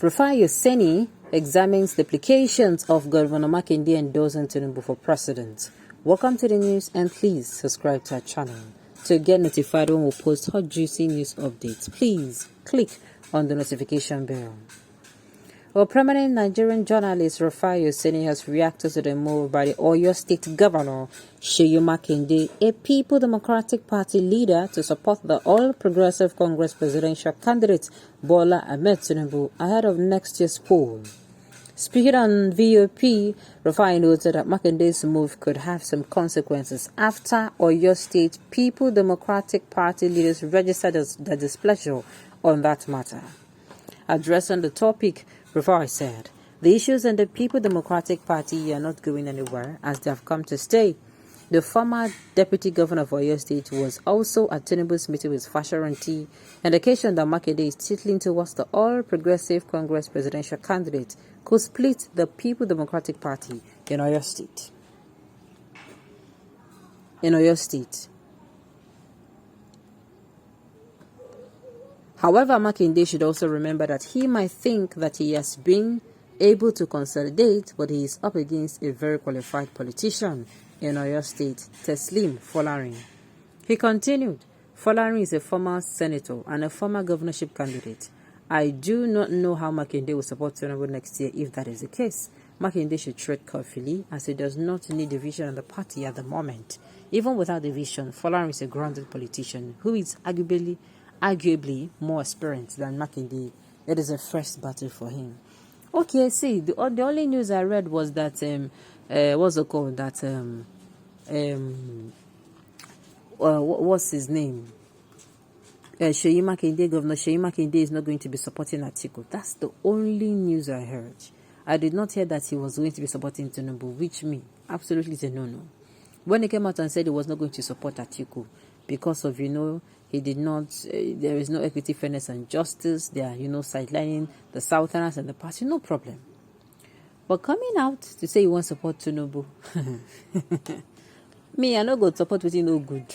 Rufai Oseni examines the implications of Governor Makinde endorsing Tinubu for president. Welcome to the news, and please subscribe to our channel to get notified when we post hot juicy news updates. Please click on the notification bell. A prominent Nigerian journalist, Rufai Oseni, has reacted to the move by the Oyo State Governor, Seyi Makinde, a People Democratic Party leader, to support the All Progressive Congress presidential candidate, Bola Ahmed Tinubu, ahead of next year's poll. Speaking on VOP, Rufai noted that Makinde's move could have some consequences after Oyo State People Democratic Party leaders registered their displeasure on that matter. Addressing the topic, Rufai said, the issues in the People Democratic Party are not going anywhere, as they have come to stay. The former Deputy Governor of Oyo State was also at Tinubu's meeting with Fashoranti, indication that Makinde is titling towards the All Progressive Congress presidential candidate could split the People Democratic Party in Oyo State. However, Makinde should also remember that he might think that he has been able to consolidate, but he is up against a very qualified politician in Oyo State, Teslim Folarin. He continued, Folarin is a former senator and a former governorship candidate. I do not know how Makinde will support Tinubu next year if that is the case. Makinde should tread carefully, as he does not need division in the party at the moment. Even without division, Folarin is a grounded politician who is arguably more experienced than Makinde. It is a first battle for him. Okay, see, the only news I read was that what's it called? That what's his name? Seyi Makinde, Governor Seyi Makinde is not going to be supporting Atiku. That's the only news I heard. I did not hear that he was going to be supporting Tinubu, which me absolutely is a no-no. When he came out and said he was not going to support Atiku because of, he did not, there is no equity, fairness, and justice. They are, sidelining the Southerners and the party, no problem. But coming out to say you want to support Tinubu, me, I no go support with you no good.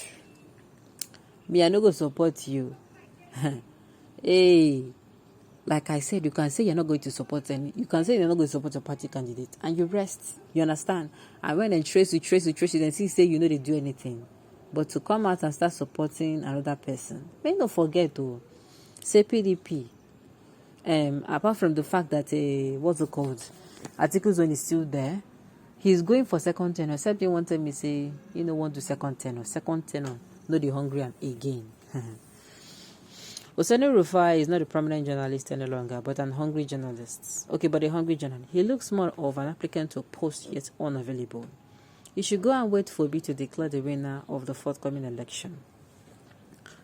Me, I no go support you. Hey, like I said, you can say you're not going to support any. You can say you're not going to support a party candidate, and you rest. You understand? And when they trace you, then see say they do anything. But to come out and start supporting another person, may not forget to say PDP. Apart from the fact that what's it called, Article Zone is still there, he's going for second tenor. Except they wanted me say, want to second tenor. Second tenor, not the hungry and again. Oseni Rufai is not a prominent journalist any longer, but an hungry journalist. Okay, but a hungry journalist. He looks more of an applicant to a post yet unavailable. He should go and wait for B to declare the winner of the forthcoming election.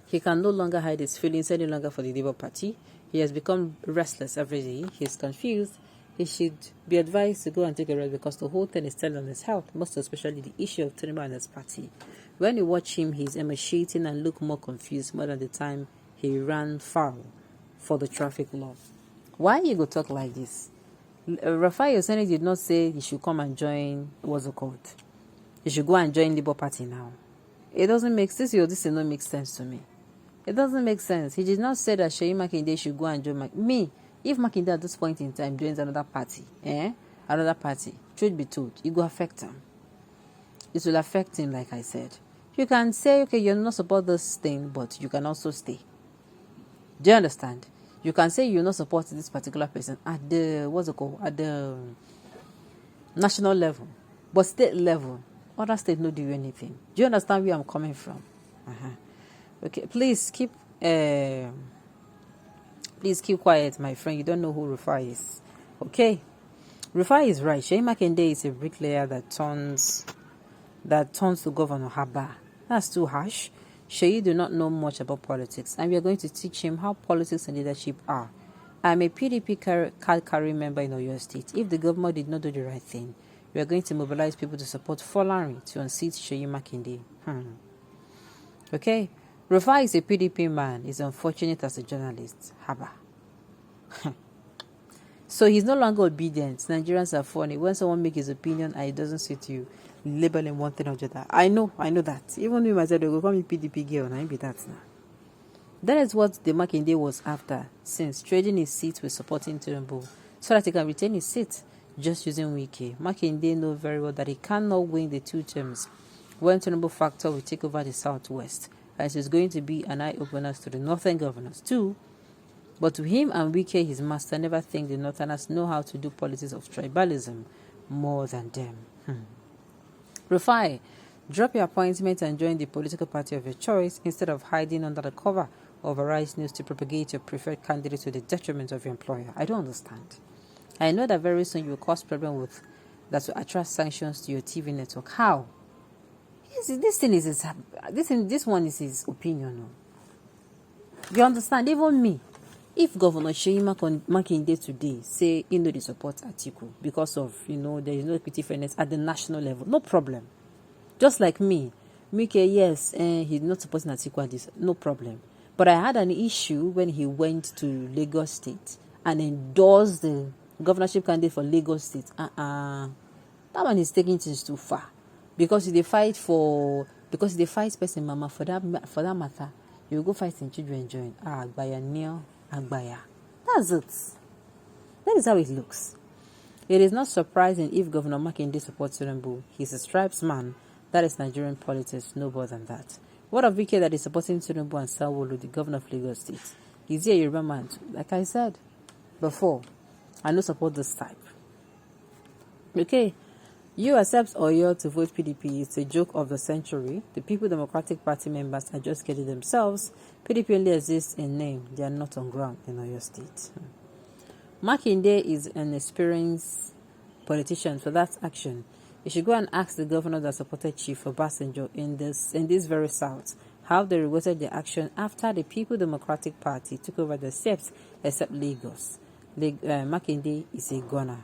He can no longer hide his feelings any longer for the Labour Party. He has become restless every day. He is confused. He should be advised to go and take a rest because the whole thing is telling on his health, most especially the issue of Tinubu and his party. When you watch him, he's emaciating and look more confused more than the time he ran foul for the traffic law. Why you go talk like this? Rufai Oseni did not say he should come and join, what's it called? He should go and join Labour Party now. It doesn't make sense. This does not make sense to me. It doesn't make sense. He did not say that Seyi Makinde should go and join me. If Makinde at this point in time joins another party, truth be told, it will affect him. It will affect him, like I said. You can say, okay, you're not support this thing, but you can also stay. Do you understand? You can say you're not supporting this particular person at the national level, but state level. Other states don't do anything. Do you understand where I'm coming from? Okay, please keep quiet, my friend. You don't know who Rufai is. Okay, Rufai is right. Seyi Makinde is a bricklayer that turns to Governor Haba. That's too harsh. Seyi do not know much about politics, and we are going to teach him how politics and leadership are. I'm a PDP card carrying member in Oyo State. If the government did not do the right thing, we are going to mobilize people to support Folarin to unseat Seyi Makinde. Okay, Rufai is a PDP man. He's unfortunate as a journalist. Haba. So he's no longer obedient. Nigerians are funny. When someone makes his opinion and it doesn't suit you, label him one thing or the other. I know that. Even me myself, they go call me PDP girl, and I be that now. That is what the Makinde was after, since trading his seat with supporting Tinubu, so that he can retain his seat just using Wiki. Makinde knows very well that he cannot win the 2 terms when Tinubu factor will take over the Southwest, as it's going to be an eye-opener to the Northern governors too. But to him and Wiki, his master, never think the Northerners know how to do politics of tribalism more than them. Rufai, drop your appointment and join the political party of your choice instead of hiding under the cover of Arise News to propagate your preferred candidate to the detriment of your employer. I don't understand. I know that very soon you will cause problem with that will attract sanctions to your TV network. How? This one is his opinion. No? You understand? Even me. If Governor Sheyi Makinde today say they support Atiku because of there is no equity fairness at the national level, no problem. Just like me, yes, he's not supporting Atiku at this, no problem. But I had an issue when he went to Lagos State and endorsed the governorship candidate for Lagos State. That one is taking things too far. Because they fight person mama for that matter, you go fight in children join. Agbaya Neil, Agbaya. That's it. That is how it looks. It is not surprising if Governor Makinde supports Tinubu. He's a stripes man. That is Nigerian politics, no more than that. What of Wike that is supporting Tinubu and Sanwo-Olu, the governor of Lagos State? Is he a Yoruba man? Like I said before, I don't support this type. Okay, you accept Oyo to vote PDP. It's a joke of the century. The People Democratic Party members are just getting themselves. PDP only exists in name. They are not on ground in Oyo State. Makinde is an experienced politician for that action. You should go and ask the governor that supported Chief Obasanjo in this very South how they regretted their action after the People Democratic Party took over the steps, except Lagos. Makinde is a gunner.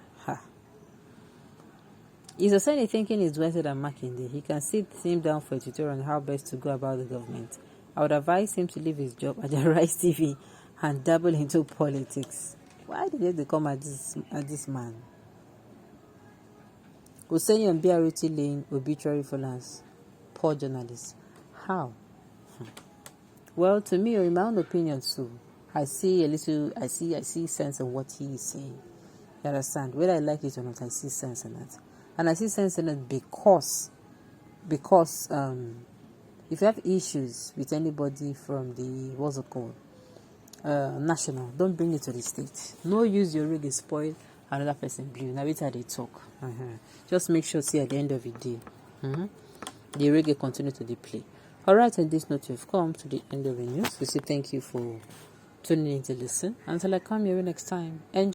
Is Oseni thinking he's wiser than Makinde? He can sit him down for a tutorial on how best to go about the government. I would advise him to leave his job at the Rise TV and dabble into politics. Why did they come at this man? Oseni on BRT lane obituary freelance. Poor journalist. How? Well, to me, or in my own opinion too, I see sense in what he is saying. You understand? Whether I like it or not, I see sense in it. And I see sense in it because if you have issues with anybody from the what's it called? National, don't bring it to the state. No use your rig spoil another person blue. Now it's how they talk. Just make sure see at the end of the day. The reggae continue to the play. Alright, on this note, we've come to the end of the news. We say thank you for tuning in to listen. Until I come here next time. Enjoy.